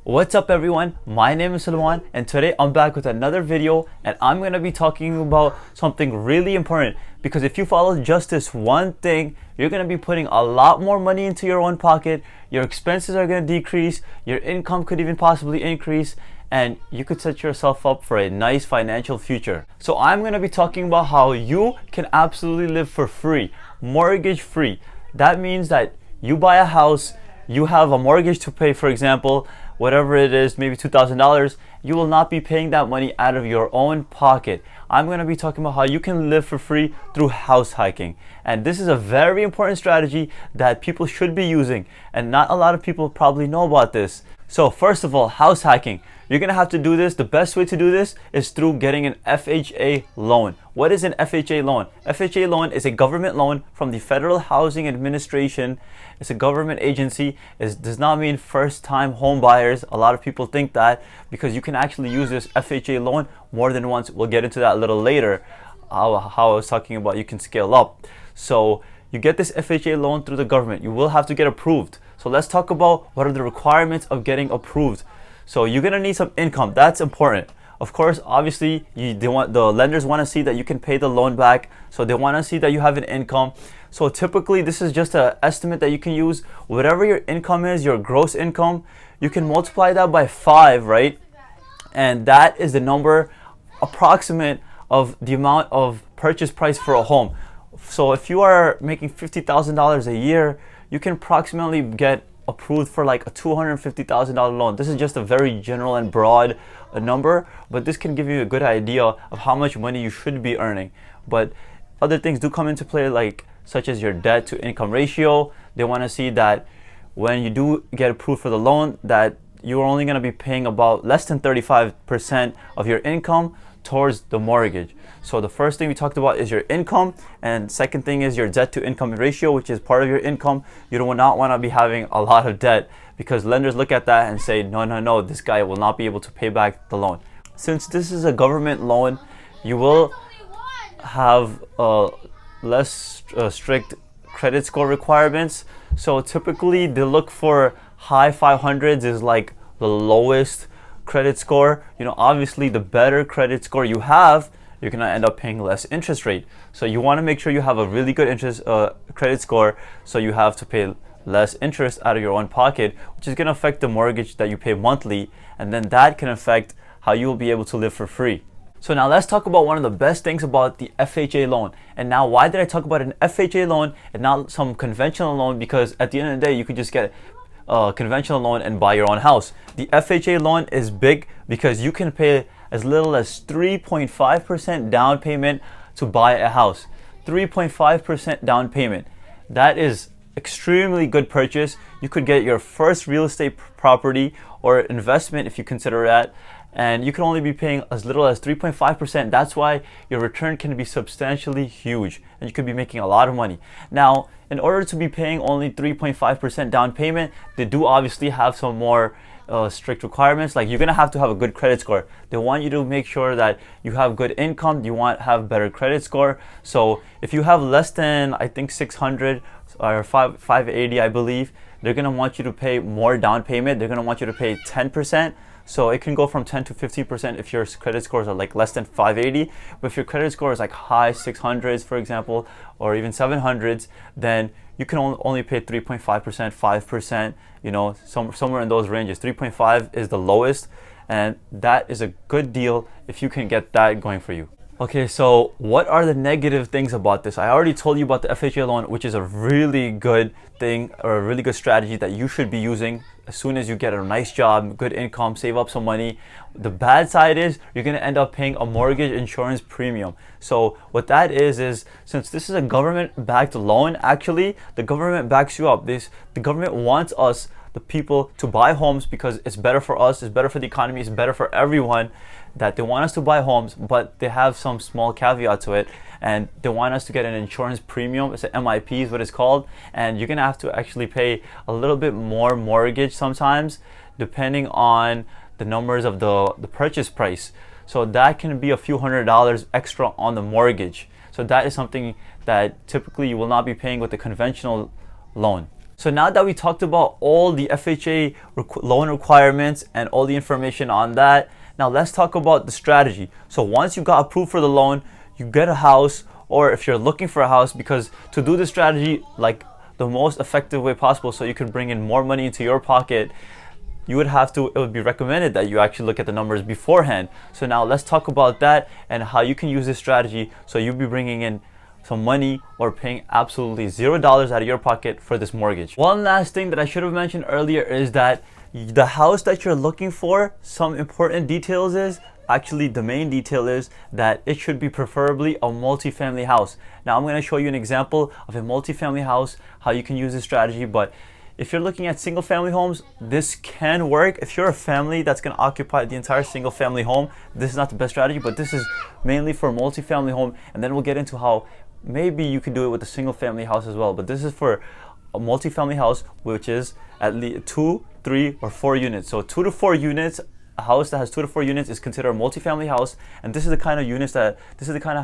What's up everyone, my name is Sulaiman and today I'm back with another video and I'm going to be talking about something really important, because if you follow just this one thing, you're going to be putting a lot more money into your own pocket, your expenses are going to decrease, your income could even possibly increase, and you could set yourself up for a nice financial future. So I'm going to be talking about how you can absolutely live for free, mortgage free. That means that you buy a house, you have a mortgage to pay, for example, whatever it is, maybe $2,000, you will not be paying that money out of your own pocket. I'm going to be talking about how you can live for free through house hacking. And this is a very important strategy that people should be using, and not a lot of people probably know about this. So first of all, house hacking. You're going to have to do this. The best way to do this is through getting an FHA loan. What is an FHA loan? FHA loan is a government loan from the Federal Housing Administration. It's a government agency. It does not mean first-time home buyers. A lot of people think that, because you can actually use this FHA loan more than once. We'll get into that a little later, how I was talking about you can scale up. So you get this FHA loan through the government. You will have to get approved. So let's talk about what are the requirements of getting approved. So you're gonna need some income. That's important. Of course, obviously, the lenders want to see that you can pay the loan back. So they want to see that you have an income. So typically, this is just an estimate that you can use. Whatever your income is, your gross income, you can multiply that by 5, right? And that is the number approximate of the amount of purchase price for a home. So if you are making $50,000 a year, you can approximately get approved for like a $250,000 loan. This is just a very general and broad number, but this can give you a good idea of how much money you should be earning. But other things do come into play, like such as your debt to income ratio. They want to see that when you do get approved for the loan, that you're only going to be paying about less than 35% of your income towards the mortgage. So the first thing we talked about is your income, and second thing is your debt to income ratio, which is part of your income. You do not want to be having a lot of debt, because lenders look at that and say, no, this guy will not be able to pay back the loan. Since this is a government loan, you will have less strict credit score requirements. So typically they look for high 500s is like the lowest credit score. Obviously the better credit score you have, you're gonna end up paying less interest rate. So you want to make sure you have a really good credit score, so you have to pay less interest out of your own pocket, which is gonna affect the mortgage that you pay monthly, and then that can affect how you will be able to live for free. So now let's talk about one of the best things about the FHA loan. And now, why did I talk about an FHA loan and not some conventional loan? Because at the end of the day, you could just get a conventional loan and buy your own house. The FHA loan is big because you can pay as little as 3.5% down payment to buy a house. 3.5% down payment. That is extremely good purchase. You could get your first real estate property or investment if you consider that, and you can only be paying as little as 3.5%. That's why your return can be substantially huge, and you could be making a lot of money. Now, in order to be paying only 3.5% down payment, they do obviously have some more strict requirements. Like, you're gonna have to have a good credit score. They want you to make sure that you have good income. You want to have better credit score. So if you have less than, I think, 600 or 580, I believe, they're gonna want you to pay more down payment. They're gonna want you to pay 10%. So it can go from 10 to 15% if your credit scores are like less than 580. But if your credit score is like high 600s, for example, or even 700s, then you can only pay 3.5%, 5%, somewhere in those ranges. 3.5 is the lowest, and that is a good deal if you can get that going for you. Okay, so what are the negative things about this? I already told you about the FHA loan, which is a really good thing, or a really good strategy that you should be using as soon as you get a nice job, good income, save up some money. The bad side is you're gonna end up paying a mortgage insurance premium. So what that is since this is a government-backed loan, actually, the government backs you up. The government wants us, the people, to buy homes because it's better for us, it's better for the economy, it's better for everyone, that they want us to buy homes, but they have some small caveat to it, and they want us to get an insurance premium. It's an MIP is what it's called, and you're gonna have to actually pay a little bit more mortgage sometimes, depending on the numbers of the purchase price. So that can be a few $100s extra on the mortgage. So that is something that typically you will not be paying with the conventional loan. So now that we talked about all the FHA loan requirements and all the information on that, now let's talk about the strategy. So once you got approved for the loan, you get a house, or if you're looking for a house, because to do the strategy like the most effective way possible so you can bring in more money into your pocket, it would be recommended that you actually look at the numbers beforehand. So now let's talk about that and how you can use this strategy so you'll be bringing in some money or paying absolutely $0 out of your pocket for this mortgage. One last thing that I should have mentioned earlier is that the house that you're looking for, some important details is, actually the main detail is that it should be preferably a multifamily house. Now I'm going to show you an example of a multifamily house, how you can use this strategy, but if you're looking at single family homes, this can work. If you're a family that's going to occupy the entire single family home, this is not the best strategy, but this is mainly for a multifamily home, and then we'll get into how maybe you can do it with a single family house as well. But this is for a multifamily house, which is at least 2, 3, or 4 units. So 2 to 4 units, a house that has 2 to 4 units is considered a multifamily house, and this is the kind of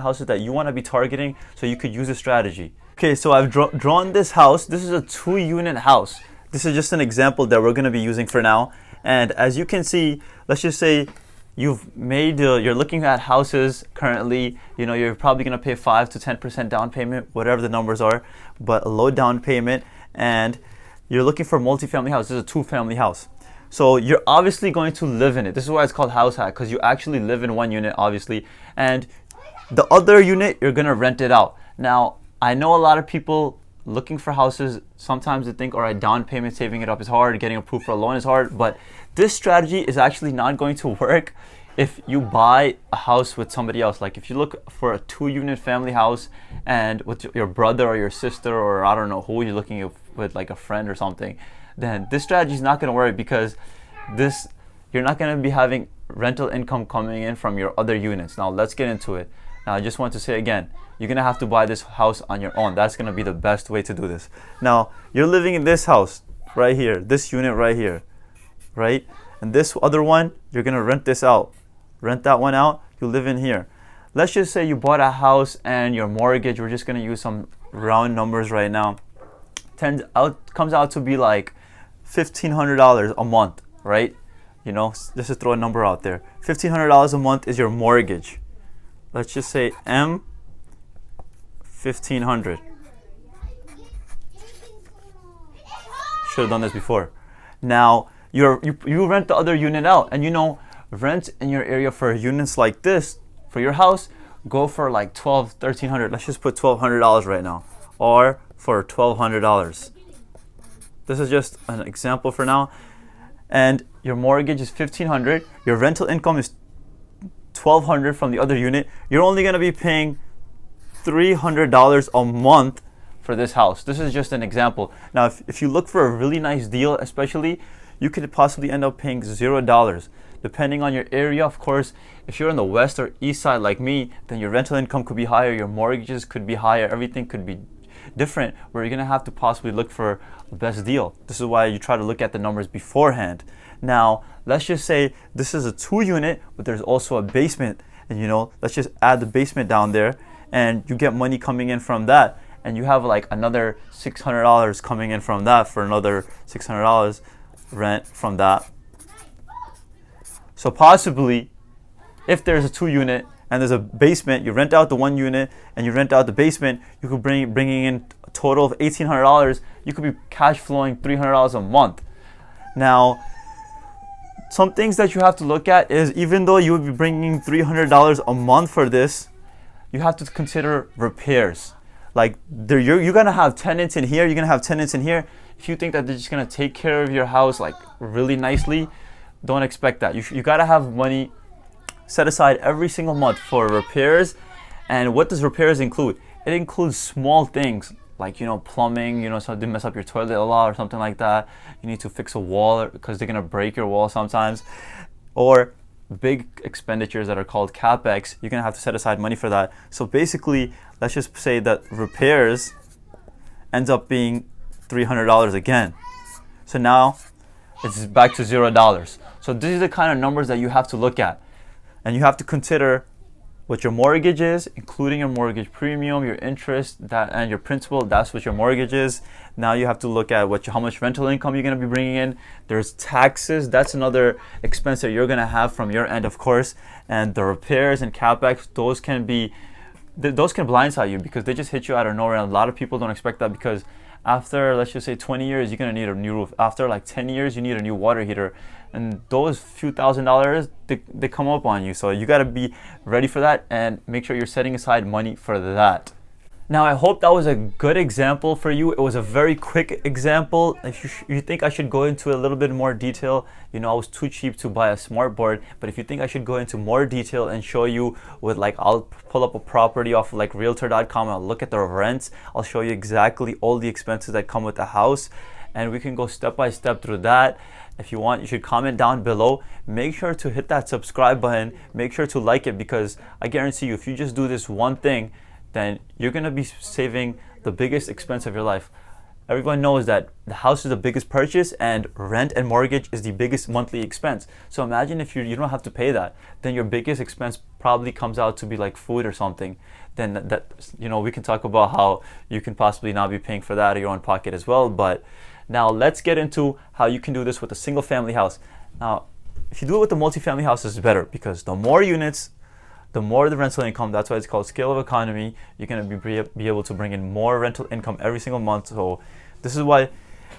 houses that you want to be targeting, so you could use a strategy. Okay, so I've drawn this house. This is a 2-unit house. This is just an example that we're going to be using for now. And as you can see, let's just say you're looking at houses currently. You know, you're probably going to pay 5 to 10% down payment, whatever the numbers are, but a low down payment. And you're looking for a multifamily house. This is a 2-family house. So you're obviously going to live in it. This is why it's called house hack, because you actually live in one unit, obviously. And the other unit, you're going to rent it out. Now, I know a lot of people looking for houses, sometimes they think, all right, down payment, saving it up is hard, getting approved for a loan is hard, but this strategy is actually not going to work if you buy a house with somebody else. Like if you look for a 2-unit family house and with your brother or your sister, or I don't know who you're looking with, like a friend or something, then this strategy is not going to work, because you're not going to be having rental income coming in from your other units. Now let's get into it. Now I just want to say again, you're going to have to buy this house on your own. That's going to be the best way to do this. Now, you're living in this house right here, this unit right here, right? And this other one, you're going to rent this out. Rent that one out, you live in here. Let's just say you bought a house and your mortgage, we're just going to use some round numbers right now, comes out to be like $1,500 a month, right? You know, let's just throw a number out there. $1,500 a month is your mortgage. Let's just say $1,500. Should have done this before. Now you rent the other unit out, and you know, rent in your area for units like this for your house go for like $1,300. Let's just put $1,200 right now, or for $1,200. This is just an example for now. And your mortgage is $1,500. Your rental income is $1,200 from the other unit. You're only going to be paying $300 a month for this house. This is just an example. Now, if you look for a really nice deal, especially, you could possibly end up paying $0. Depending on your area, of course, if you're in the west or east side like me, then your rental income could be higher, your mortgages could be higher, everything could be different, where you're gonna have to possibly look for the best deal. This is why you try to look at the numbers beforehand. Now, let's just say this is a 2-unit, but there's also a basement, and you know, let's just add the basement down there, and you get money coming in from that, and you have like another $600 coming in from that for another $600 rent from that. So possibly, if there's a 2-unit and there's a basement, you rent out the 1 unit and you rent out the basement, you could bringing in a total of $1,800. You could be cash flowing $300 a month. Now, some things that you have to look at is, even though you would be bringing $300 a month for this, you have to consider repairs. Like you're gonna have tenants in here, you're gonna have tenants in here. If you think that they're just gonna take care of your house like really nicely, don't expect that. You gotta have money set aside every single month for repairs. And what does repairs include? It includes small things like, you know, plumbing, you know, so they mess up your toilet a lot or something like that. You need to fix a wall because they're gonna break your wall sometimes. Or big expenditures that are called capex, you're gonna have to set aside money for that. So basically, let's just say that repairs ends up being $300 again. So now it's back to $0. So these are the kind of numbers that you have to look at, and you have to consider what your mortgage is, including your mortgage premium, your interest, that and your principal. That's what your mortgage is. Now you have to look at how much rental income you're going to be bringing in. There's taxes. That's another expense that you're going to have from your end, of course. And the repairs and capex, those can blindside you because they just hit you out of nowhere. And a lot of people don't expect that because after, let's just say 20 years, you're going to need a new roof. After like 10 years, you need a new water heater. And those few $1,000s, they come up on you. So you got to be ready for that and make sure you're setting aside money for that. Now, I hope that was a good example for you. It was a very quick example. If you think I should go into a little bit more detail, I was too cheap to buy a smart board. But if you think I should go into more detail and show you with I'll pull up a property off of realtor.com, I'll look at the rents, I'll show you exactly all the expenses that come with the house, and we can go step by step through that. If you want, you should comment down below. Make sure to hit that subscribe button. Make sure to like it because I guarantee you, if you just do this one thing, then you're going to be saving the biggest expense of your life. Everyone knows that the house is the biggest purchase and rent and mortgage is the biggest monthly expense. So imagine if you don't have to pay that, then your biggest expense probably comes out to be like food or something. Then we can talk about how you can possibly not be paying for that out of your own pocket as well. But now let's get into how you can do this with a single family house. Now, if you do it with the multifamily house, it's better because the more units, the more the rental income. That's why it's called scale of economy. You're going to be able to bring in more rental income every single month. So this is why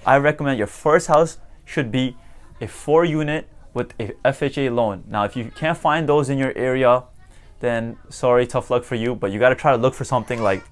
I recommend your first house should be a 4-unit with a FHA loan. Now, if you can't find those in your area, then sorry, tough luck for you. But you got to try to look for something like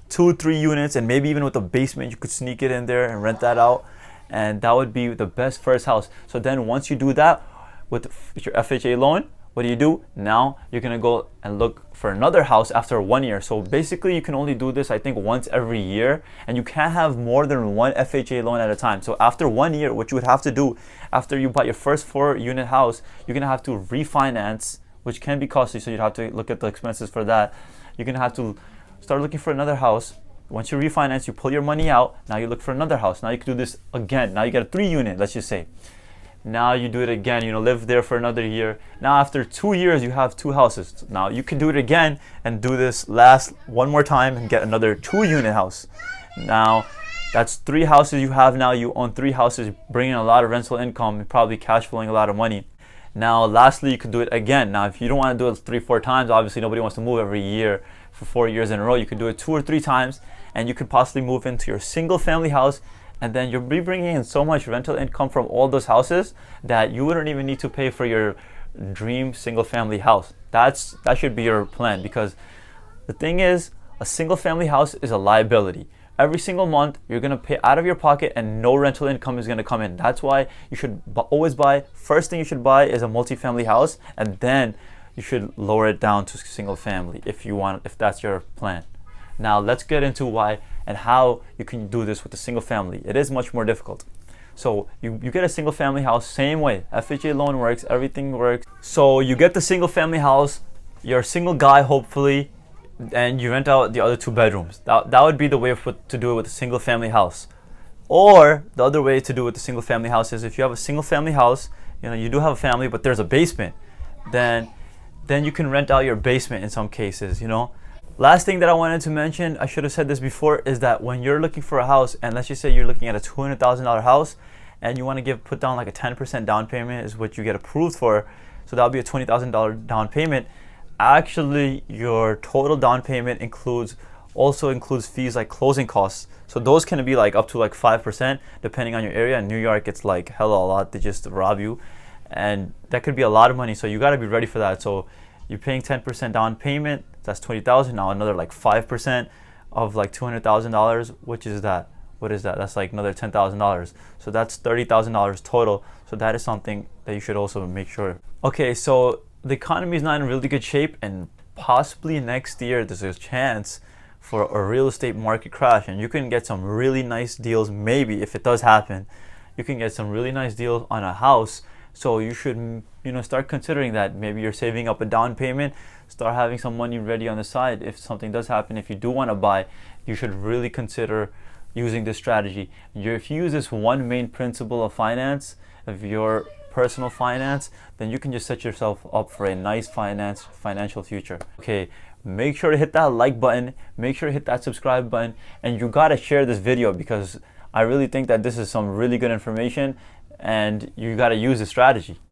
2-3 units, and maybe even with a basement, you could sneak it in there and rent that out. And that would be the best first house. So then once you do that with your FHA loan, what do? Now you're gonna go and look for another house after 1 year. So basically you can only do this, I think, once every year, and you can't have more than one FHA loan at a time. So after 1 year, what you would have to do after you buy your first 4-unit house, you're gonna have to refinance, which can be costly. So you'd have to look at the expenses for that. You're gonna have to start looking for another house. Once you refinance, you pull your money out. Now you look for another house. Now you can do this again. Now you get a 3-unit, let's just say. Now you do it again, live there for another year. Now after 2 years, you have 2 houses. Now you can do it again and do this last one more time and get another 2-unit house. Now that's 3 houses you have now. You own 3 houses, bringing a lot of rental income, probably cash flowing a lot of money. Now lastly, you could do it again. Now if you don't want to do it 3-4 times, obviously nobody wants to move every year for 4 years in a row. You could do it 2 or 3 times, and you could possibly move into your single family house. And then you'll be bringing in so much rental income from all those houses that you wouldn't even need to pay for your dream single family house. That should be your plan, because the thing is, a single family house is a liability. Every single month you're going to pay out of your pocket and no rental income is going to come in. That's why you should always buy, first thing you should buy is a multifamily house, and then you should lower it down to single family if that's your plan. Now let's get into why and how you can do this with a single family. It is much more difficult. So you get a single family house, same way. FHA loan works, everything works. So you get the single family house, you're a single guy hopefully, and you rent out the other 2 bedrooms. That would be the way to do it with a single family house. Or the other way to do it with a single family house is if you have a single family house, you do have a family, but there's a basement, then you can rent out your basement in some cases, Last thing that I wanted to mention, I should have said this before, is that when you're looking for a house, and let's just say you're looking at a $200,000 house, and you want to put down like a 10% down payment is what you get approved for. So that'll be a $20,000 down payment. Actually, your total down payment also includes fees like closing costs. So those can be like up to like 5%, depending on your area. In New York, it's like hella a lot. They just rob you, and that could be a lot of money. So you got to be ready for that. So you're paying 10% down payment. That's $20,000. Now another like 5% of like $200,000. Which is that? What is that? That's like another $10,000. So that's $30,000 total. So that is something that you should also make sure. Okay, so the economy is not in really good shape, and possibly next year there's a chance for a real estate market crash, and you can get some really nice deals. Maybe if it does happen, you can get some really nice deals on a house. So you should start considering that. Maybe you're saving up a down payment, start having some money ready on the side if something does happen. If you do want to buy, you should really consider using this strategy. If you use this one main principle of finance, of your personal finance, then you can just set yourself up for a nice financial future. Okay, make sure to hit that like button, make sure to hit that subscribe button, and you gotta share this video because I really think that this is some really good information and you gotta use the strategy.